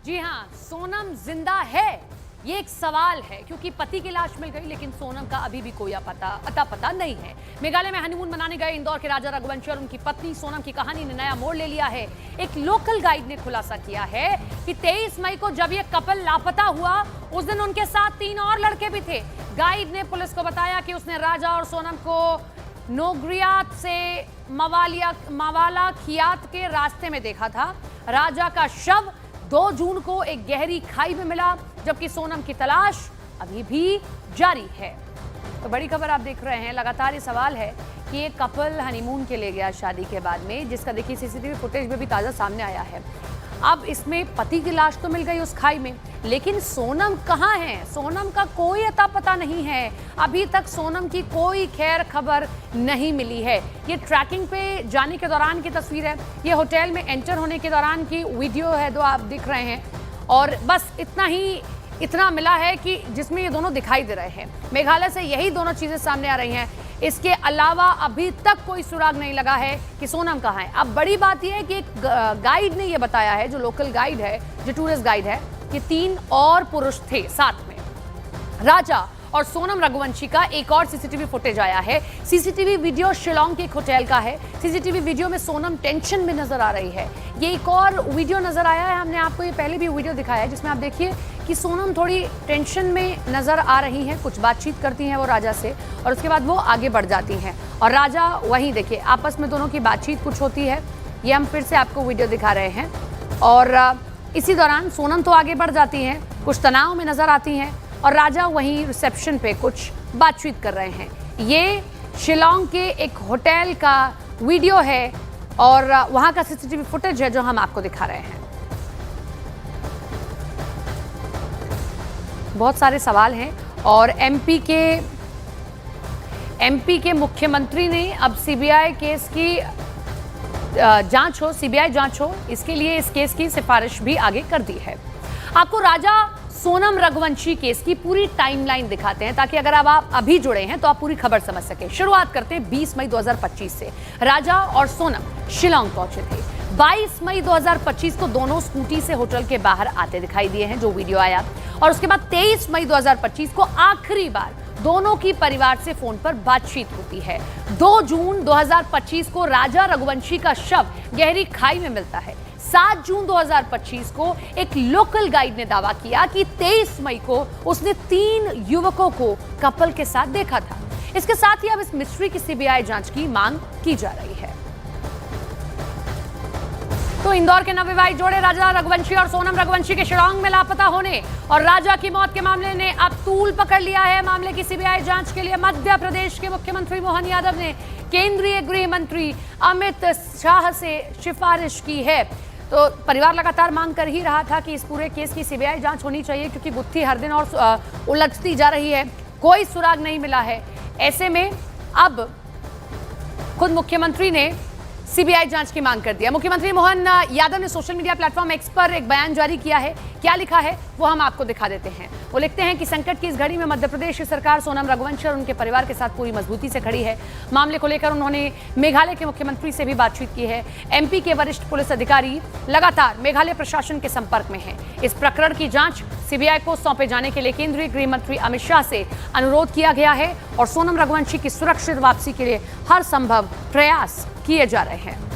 जी हाँ, सोनम जिंदा है, ये एक सवाल है क्योंकि पति की लाश मिल गई लेकिन सोनम का अभी भी कोई अता पता नहीं है। मेघालय में हनीमून मनाने गए इंदौर के राजा रघुवंशी और उनकी पत्नी सोनम की कहानी ने नया मोड़ ले लिया है। एक लोकल गाइड ने खुलासा किया है कि 23 मई को जब ये कपल लापता हुआ उस दिन उनके साथ 3 और लड़के भी थे। गाइड ने पुलिस को बताया कि उसने राजा और सोनम को नोग्रियात से मवाला खियात के रास्ते में देखा था। राजा का शव 2 जून को एक गहरी खाई में मिला, जबकि सोनम की तलाश अभी भी जारी है। तो बड़ी खबर आप देख रहे हैं। लगातार ये सवाल है कि ये कपल हनीमून के लिए गया शादी के बाद में, जिसका देखिए सीसीटीवी फुटेज में भी ताजा सामने आया है। अब इसमें पति की लाश तो मिल गई उस खाई में, लेकिन सोनम कहाँ है? सोनम का कोई अता पता नहीं है। अभी तक सोनम की कोई खैर खबर नहीं मिली है। ये ट्रैकिंग पे जाने के दौरान की तस्वीर है, ये होटल में एंटर होने के दौरान की वीडियो है जो आप दिख रहे हैं, और बस इतना मिला है कि जिसमें ये दोनों दिखाई दे रहे हैं। मेघालय से यही दोनों चीजें सामने आ रही हैं। इसके अलावा अभी तक कोई सुराग नहीं लगा है कि सोनम कहाँ है। अब बड़ी बात यह है कि एक गाइड ने यह बताया है, जो लोकल गाइड है, जो टूरिस्ट गाइड है, कि 3 और पुरुष थे साथ में। राजा और सोनम रघुवंशी का एक और सीसीटीवी फुटेज आया है। सीसीटीवी वीडियो शिलोंग के एक होटल का है। सीसीटीवी वीडियो में सोनम टेंशन में नजर आ रही है। ये एक और वीडियो नजर आया है, हमने आपको ये पहले भी वीडियो दिखाया है, जिसमें आप देखिए कि सोनम थोड़ी टेंशन में नजर आ रही हैं। कुछ बातचीत करती हैं वो राजा से और उसके बाद वो आगे बढ़ जाती हैं, और राजा वहीं देखिए आपस में दोनों की बातचीत कुछ होती है। ये हम फिर से आपको वीडियो दिखा रहे हैं, और इसी दौरान सोनम तो आगे बढ़ जाती हैं, कुछ तनाव में नजर आती हैं, और राजा वहीं रिसेप्शन पे कुछ बातचीत कर रहे हैं। ये शिलोंग के एक होटल का वीडियो है और वहां का सीसीटीवी फुटेज है जो हम आपको दिखा रहे हैं। बहुत सारे सवाल हैं, और एमपी के मुख्यमंत्री ने अब सीबीआई केस की जांच हो, सीबीआई जांच हो, इसके लिए इस केस की सिफारिश भी आगे कर दी है। आपको राजा सोनम रघुवंशी केस की पूरी टाइमलाइन दिखाते हैं, ताकि अगर आप अभी जुड़े हैं तो आप पूरी खबर समझ सकें। शुरुआत करते हैं 20 मई 2025 से। राजा और सोनम शिलोंग पहुंचे थे। 22 मई 2025 को दोनों स्कूटी से होटल के बाहर आते दिखाई दिए हैं, जो वीडियो आया, और उसके बाद 23 मई 2025 को आखिरी बार दोनों की परिवार से फोन पर बातचीत होती है। 2 जून 2025 को राजा रघुवंशी का शव गहरी खाई में मिलता है। 7 जून 2025 को एक लोकल गाइड ने दावा किया कि 23 मई को उसने 3 युवकों को कपल के साथ देखा था। इसके साथ ही अब इस मिस्ट्री की सीबीआई जांच की मांग की जा रही है। तो इंदौर के नवविवाहित जोड़े राजा रघुवंशी और सोनम रघुवंशी के शिलोंग में लापता होने और राजा की मौत के मामले ने अब तूल पकड़ लिया है। मामले की सीबीआई जांच के लिए मध्य प्रदेश के मुख्यमंत्री मोहन यादव ने केंद्रीय गृह मंत्री अमित शाह से सिफारिश की है। तो परिवार लगातार मांग कर ही रहा था कि इस पूरे केस की सीबीआई जांच होनी चाहिए, क्योंकि गुत्थी हर दिन और उलझती जा रही है, कोई सुराग नहीं मिला है। ऐसे में अब खुद मुख्यमंत्री ने सीबीआई जांच की मांग कर दिया। मुख्यमंत्री मोहन यादव ने सोशल मीडिया प्लेटफॉर्म एक्स पर एक बयान जारी किया है। क्या लिखा है वो हम आपको दिखा देते हैं। वो लिखते हैं कि संकट की इस घड़ी में मध्य प्रदेश की सरकार सोनम रघुवंशी और उनके परिवार के साथ पूरी मजबूती से खड़ी है। मामले को लेकर उन्होंने मेघालय के मुख्यमंत्री से भी बातचीत की है। एमपी के वरिष्ठ पुलिस अधिकारी लगातार मेघालय प्रशासन के संपर्क में हैं। इस प्रकरण की जांच सीबीआई को सौंपे जाने के लिए केंद्रीय गृह मंत्री अमित शाह से अनुरोध किया गया है, और सोनम रघुवंशी की सुरक्षित वापसी के लिए हर संभव प्रयास किए जा रहे हैं।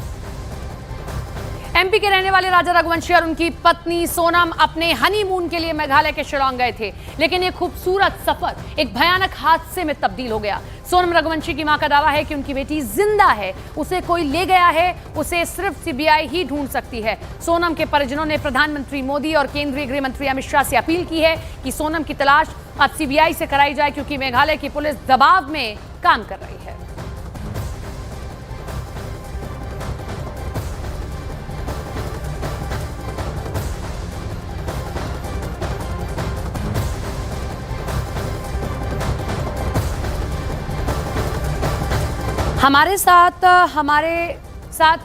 एमपी के रहने वाले राजा रघुवंशी और उनकी पत्नी सोनम अपने हनीमून के लिए मेघालय के शिलोंग गए थे, लेकिन ये खूबसूरत सफर एक भयानक हादसे में तब्दील हो गया। सोनम रघुवंशी की मां का दावा है कि उनकी बेटी जिंदा है, उसे कोई ले गया है, उसे सिर्फ सीबीआई ही ढूंढ सकती है। सोनम के परिजनों ने प्रधानमंत्री मोदी और केंद्रीय गृह मंत्री अमित शाह से अपील की है कि सोनम की तलाश अब सीबीआई से कराई जाए, क्योंकि मेघालय की पुलिस दबाव में काम कर रही है। हमारे साथ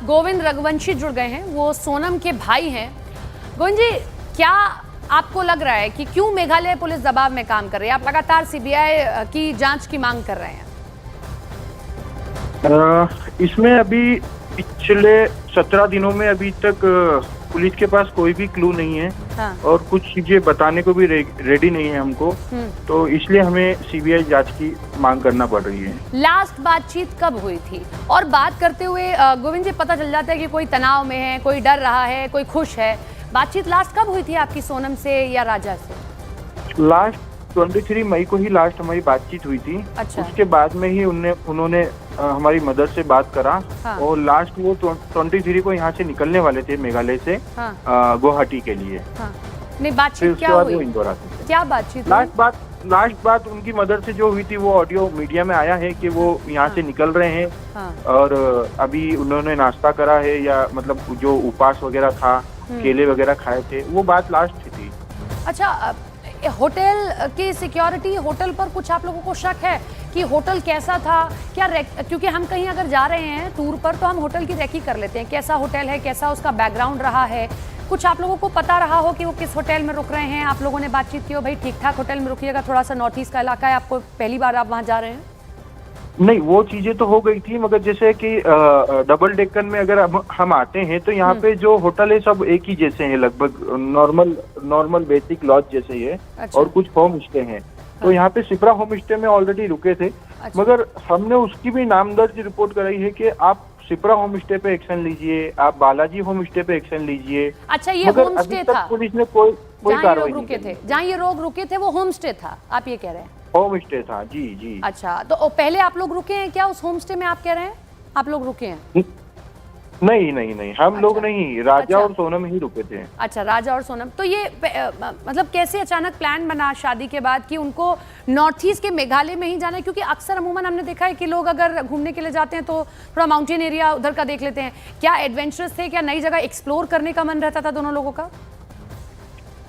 गोविंद रघुवंशी जुड़ गए हैं, वो सोनम के भाई हैं। गोविंद जी, क्या आपको लग रहा है कि क्यों मेघालय पुलिस दबाव में काम कर रही है? आप लगातार सीबीआई की जांच की मांग कर रहे हैं। इसमें अभी पिछले 17 दिनों में अभी तक पुलिस के पास कोई भी क्लू नहीं है हाँ। और कुछ चीजें बताने को भी रेडी नहीं है हमको, तो इसलिए हमें सीबीआई जांच की मांग करना पड़ रही है। लास्ट बातचीत कब हुई थी? और बात करते हुए गोविंद जी, पता चल जाता है कि कोई तनाव में है, कोई डर रहा है, कोई खुश है। बातचीत लास्ट कब हुई थी आपकी सोनम से या राजा से? लास्ट 23 मई को ही लास्ट हमारी बातचीत हुई थी। अच्छा। उसके बाद में ही उन्होंने हमारी मदर से बात करा। हाँ। और लास्ट वो 23 को यहाँ से निकलने वाले थे मेघालय से हाँ। गुवाहाटी के लिए। हाँ। नहीं, फिर बातचीत उसके क्या बाद हुई? वो इंदौर आते थे। क्या बातचीत हुई? लास्ट बात उनकी मदर से जो हुई थी वो ऑडियो मीडिया में आया है कि वो यहाँ से निकल रहे हैं। हाँ। और अभी उन्होंने नाश्ता करा है, या मतलब जो उपवास वगैरह था, केले वगैरह खाए थे, वो बात लास्ट थी। अच्छा, होटल की सिक्योरिटी, होटल पर कुछ आप लोगों को शक है कि होटल कैसा था क्या? क्योंकि हम कहीं अगर जा रहे हैं टूर पर तो हम होटल की रेकी कर लेते हैं, कैसा होटल है, कैसा उसका बैकग्राउंड रहा है। कुछ आप लोगों को पता रहा हो कि वो किस होटल में रुक रहे हैं? आप लोगों ने बातचीत की हो, भाई ठीक ठाक होटल में रुकिएगा, थोड़ा सा नॉर्थ ईस्ट का इलाका है, आपको पहली बार आप वहाँ जा रहे हैं? नहीं, वो चीजें तो हो गई थी, मगर जैसे कि डबल डेक्कन में अगर हम आते हैं तो यहाँ पे जो होटल है सब एक ही जैसे हैं, लगभग नॉर्मल बेसिक लॉज जैसे ही है। अच्छा। और कुछ होम स्टे हैं। तो यहाँ पे सिप्रा होम स्टे में ऑलरेडी रुके थे। अच्छा। मगर हमने उसकी भी नामदर्ज रिपोर्ट कराई है कि आप सिप्रा होम स्टे पे एक्शन लीजिए, आप बालाजी होम स्टे पे एक्शन लीजिए। अच्छा, ये मगर होम अभी स्टे तक था पुलिस ने कोई जहाँ ये कार्रवाई लोग नहीं रुके की। थे? जहाँ ये लोग रुके थे वो होम स्टे था, आप ये कह रहे हैं? होम स्टे था, जी जी। अच्छा, तो पहले आप लोग रुके हैं क्या उस होम स्टे में? आप कह रहे हैं आप लोग रुके हैं? नहीं, हम लोग अच्छा। नहीं, राजा अच्छा। और सोनम ही रुके थे। अच्छा, राजा और सोनम। तो ये मतलब कैसे अचानक प्लान बना शादी के बाद कि उनको नॉर्थ ईस्ट के मेघालय में ही जाना है? क्योंकि अक्सर अमूमन हमने देखा है कि लोग अगर घूमने के लिए जाते हैं तो थोड़ा माउंटेन एरिया उधर का देख लेते हैं। क्या एडवेंचरस थे? क्या नई जगह एक्सप्लोर करने का मन रहता था दोनों लोगों का?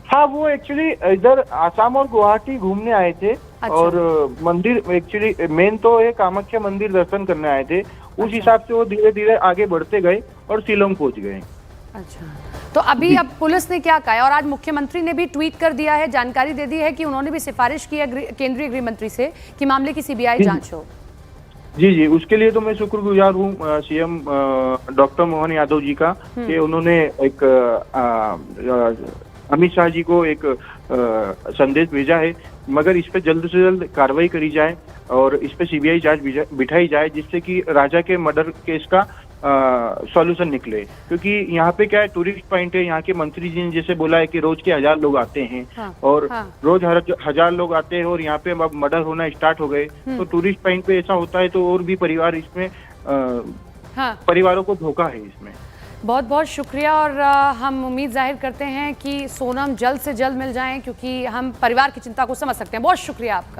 हाँ, वो एक्चुअली इधर आसाम और गुवाहाटी घूमने आए थे। अच्छा। और मंदिर एक्चुअली मेन तो है कामाख्या मंदिर दर्शन करने आए थे। उस हिसाब से वो धीरे धीरे आगे बढ़ते गए और शिलोंग पहुंच गए। अच्छा, तो अभी अब पुलिस ने क्या कहा है? और आज मुख्यमंत्री ने भी ट्वीट कर दिया है, जानकारी दे दी है कि उन्होंने भी सिफारिश की है केंद्रीय गृह मंत्री से कि मामले की सीबीआई जांच हो। जी, उसके लिए तो मैं शुक्रगुजार हूँ सीएम डॉक्टर मोहन यादव जी का, कि उन्होंने एक अमित शाह जी को एक संदेश भेजा है। मगर इस पे जल्द से जल्द कार्रवाई करी जाए और इस पे सीबीआई जांच बिठाई जाए, जिससे कि राजा के मर्डर केस का सॉल्यूशन निकले। क्योंकि यहाँ पे क्या है, टूरिस्ट पॉइंट है। यहाँ के मंत्री जी ने जैसे बोला है कि रोज के 1000 लोग आते हैं। हाँ। और हाँ। रोज 1000 लोग आते हैं और यहाँ पे अब मर्डर होना स्टार्ट हो गए। तो टूरिस्ट पॉइंट पे ऐसा होता है तो और भी परिवार इसमें हाँ। परिवारों को धोखा है इसमें। बहुत बहुत शुक्रिया। और हम उम्मीद जाहिर करते हैं कि सोनम जल्द से जल्द मिल जाएं, क्योंकि हम परिवार की चिंता को समझ सकते हैं। बहुत शुक्रिया आपका।